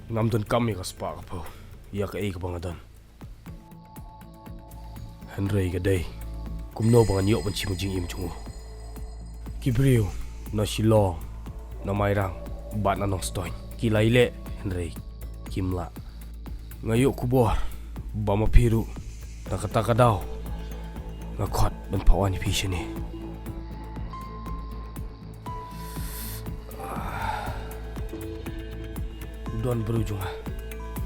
ngam don kami ka spa ka po. Ya ka ka bangadan. Henry ka day. Kumno bangan yok ban chimujing im chungu. Kibriu na shilo na mairang bat na nong stoin. Kilaile Henry kimla. Ngayok kubor bama piru nakataka daw. Ngakot ban pawan ni pisya ni. Don berujung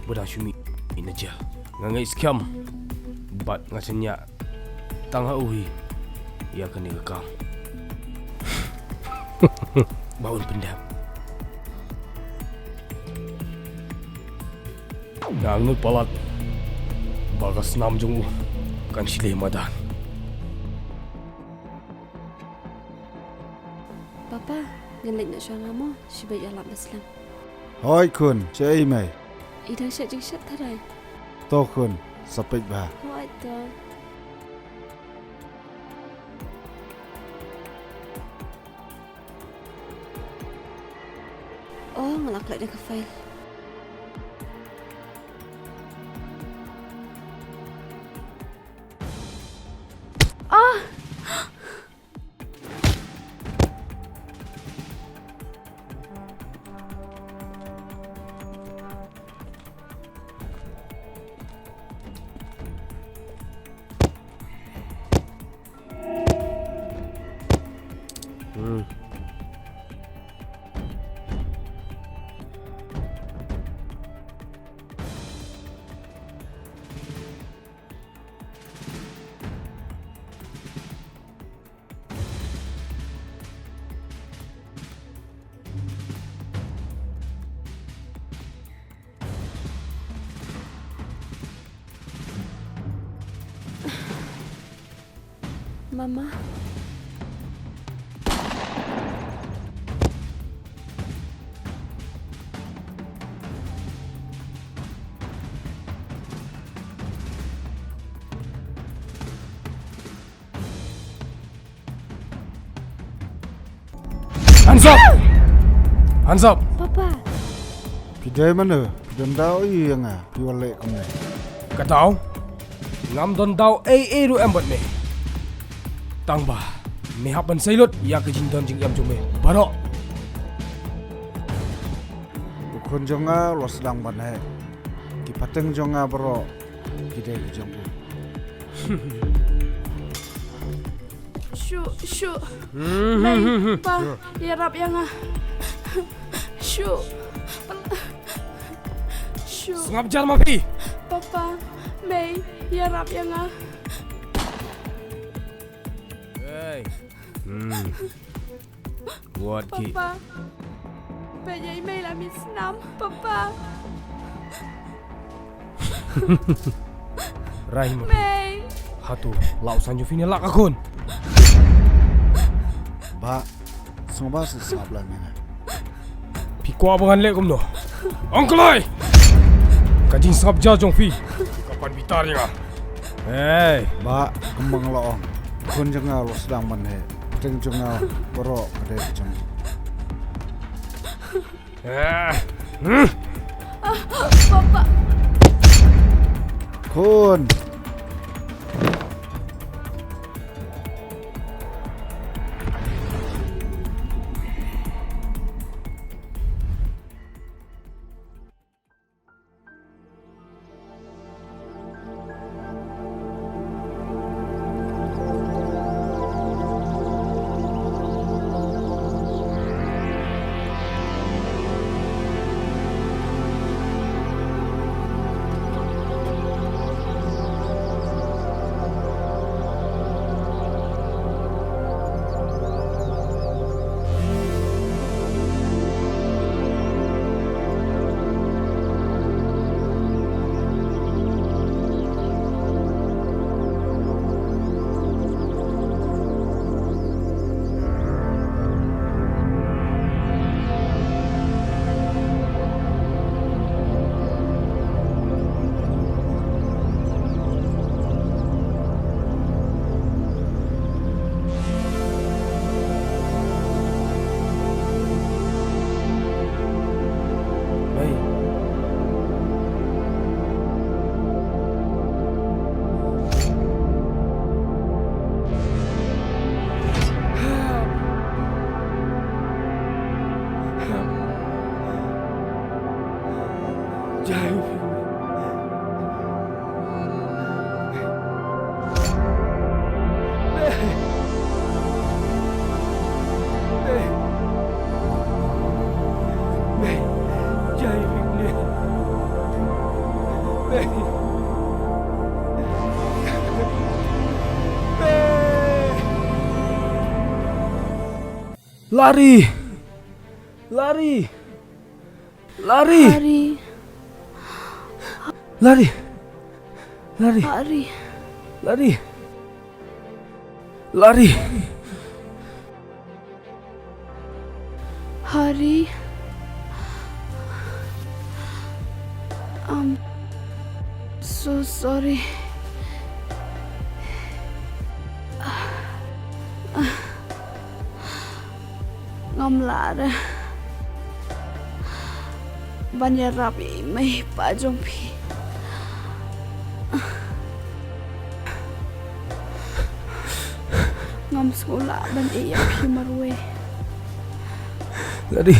Budak syumi inaja Ngangai skam Bat ngasanya Tangha uhi Ia akan direkam Baun pendap Ngangut palat Bagas nam jung Kan silih madan Papa Nganlik nak syang amo Syibay alam Islam Hoi kun, chơi mày. Idang syat jing syat tharai To kun, sapit ba. Hoi to Oh ngalak lại dah ke file Mama Hands up! Hands up! Papa Pidai mana? Pidai dao yang ah, piwalek kami. Katau Ngam don daw AA ru embat me Tang ba Me hapan sailut Ya ke jin don jing em jume Barok Ukun jonga lo sedang banai. Ki pateng jonga bro. Pidai jongu. Shu May Pa Yarap yang Shu Sengap jar mapi Papa May Yarap yang Hey Buat ki Papa Bây May là Miss Nam Papa Rahim May Hatu Lau sanju fini lak akun Ba, semua sesablan yang. Pikwa bangan lek kumno Angkelai Kajing sengap jar jong fi Kapan bitar ya Hey Ba, kembang loong. Ukun jonga lo sedang banai. Pateng jonga bro. Pidai jongu. Papa Kun. Lari! Lari! Lari! Hari. Lari! Lari! Hari. Lari! Lari! Hari. So sorry. Ngom lạ ra. Banyak rapi mai pajong pi. Ngom sekolah ban iya pi marwe. Lari!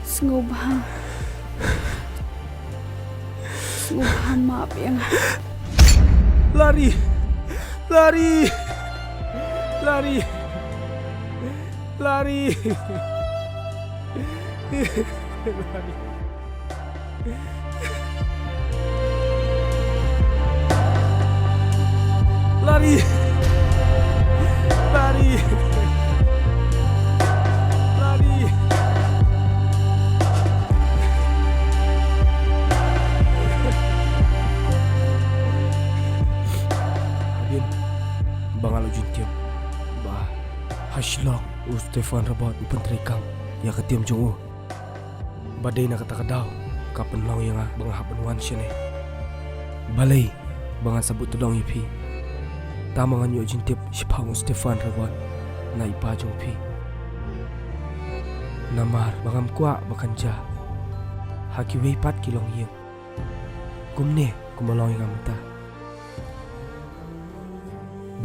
Sengubah. Sengubah maaf yang. Lari! Lari! Lari! Lari! Lari! Lari! Lari! Lari! Habin, bangal ujin tiap. Bah, haslong Stefan Rabat upan terikam ya ketiam jong badai na kata kadaw kapan law yang bang hapan wan siya balay bangan sabut tudong ipi tamangan yo jintip si pang Stefan Rabat na ipajong pi namar bangam kwa bakanja hakiway pat kilong yung kumne kumalong yang amta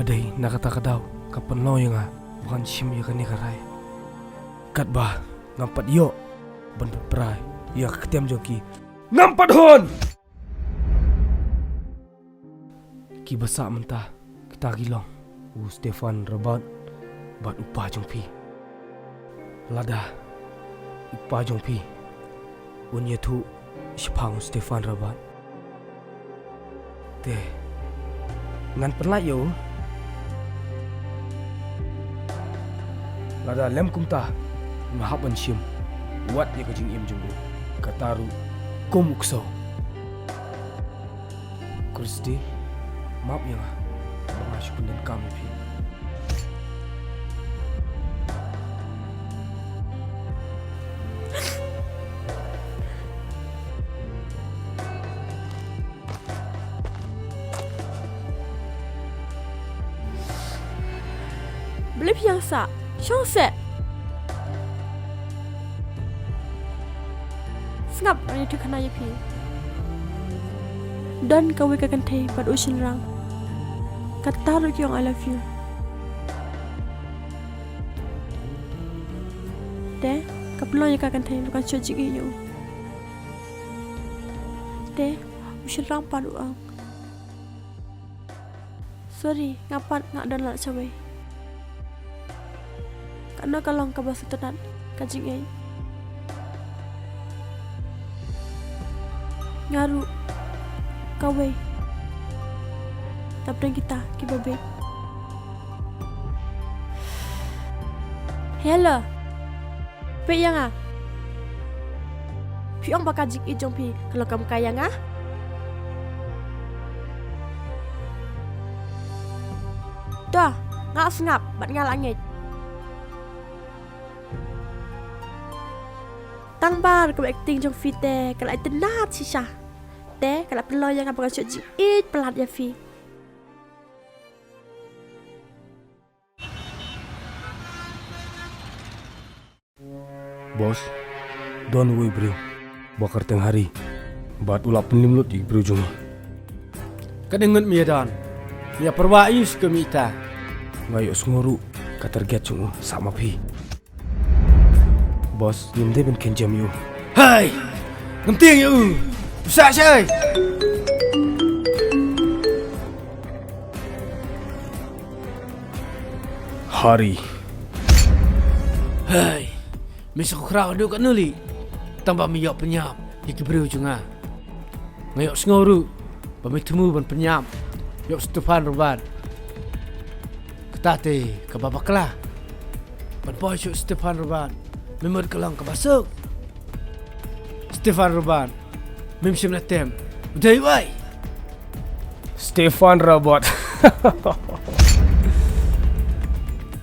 badai na kata kadaw kapan law yang bukan sim ya kan karai kat bah ngampat yo ban prai ya ketiam joki ngampat hon ki basa mentah kita gilong Stefan Rabat bat upah jong pi lada upah jong pi unya tu sipang Stefan Rabat te ngan penlai yo lada lem kumta mahapan sim wat ya kajing im jumbo kataru komukso Kristi maaf ya mengasyukun dan kami pi Beli yang sa. Syong set. Ngap orang itu kena yapi. Dan kau akan teh pada usin rang. Kata lu yang I love you. Deh, kaplo yang akan teh bukan cocok iyo. Deh, usin rang pada ang. Sorry, ngapat ngak dan lak cawe. Karena kalau kau bahasa tenan, kajing ay. Ngaru kawe tapden kita kibabe hello pe yang pi ong bakajik ijong pi kalau kamu kaya dah ngak sengap bat ngalangit tang bar ke acting jong fi te kalau itu nat sisa te kalau perlu yang apa kau cuci it pelat ya fi bos don woi bro bakar teng hari bat ulap penlimlut di bro jong Kadengut mi dan ya perwais ke mita ngayo snguru katarget jong sama pi bos nyimde ben kenjam yu hai ngemting you besar say hari hai misal krau duk kat nuli tambah mi yok penyam iki bro junga ngayok snguru pamitemu ban penyam yok Stefan Rabat ketate ke babaklah ban boy syuk Stefan Roban memod kelang ke basuk Stefan Roban mem sim tem udai wai Stefan Robot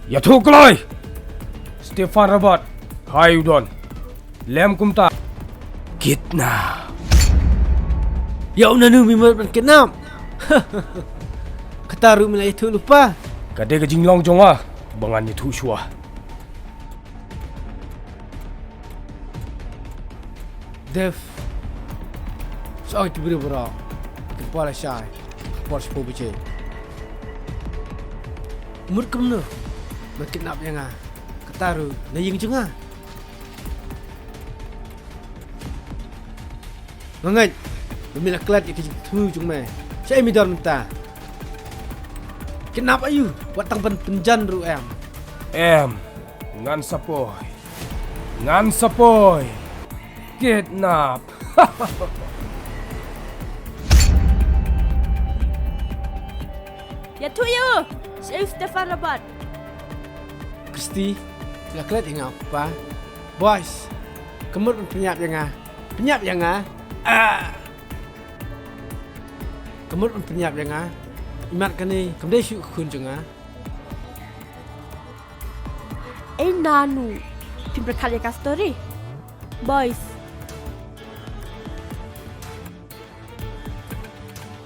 Ya thu kloi Stefan Robot Hai udon Lem kumta Kitna ya unanu memod ban kenam kataru milai tu lupa Kade ke jinglong jonga Bangan ni thu shua Dev soal itu beri-beri kepala syai kepala sepupu bece umur kemana berkenap yang kataru na yung junga mangat bemila kelat itu tu jung me saya midor minta kenapa ayu buat tang penjan ru Ngan sapoy Kidnap Ya tu you. Saya Stefan Roban. Kristi bila kelat yang apa boys kemur penyap yang kemur penyap yang imat kani kemdai syuk kun junga Nanu. Pim berkali ka story. Boys.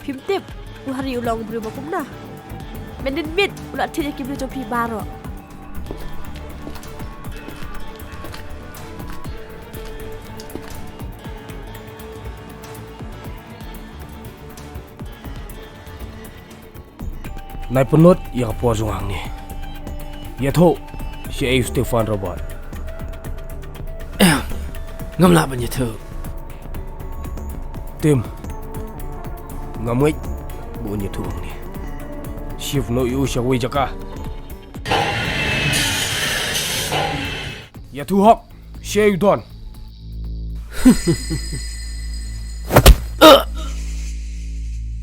Pim tip. Hari ulang berubah kumna. Menit ulat tiada kibru jopi baro. Nai penut yang puas zungang ni Ya thu Si Stefan Robot ngam la ban tu Tim Ngamai Bunyi tu ni Shift no yu syawai jaka Ya tu hok Syai udon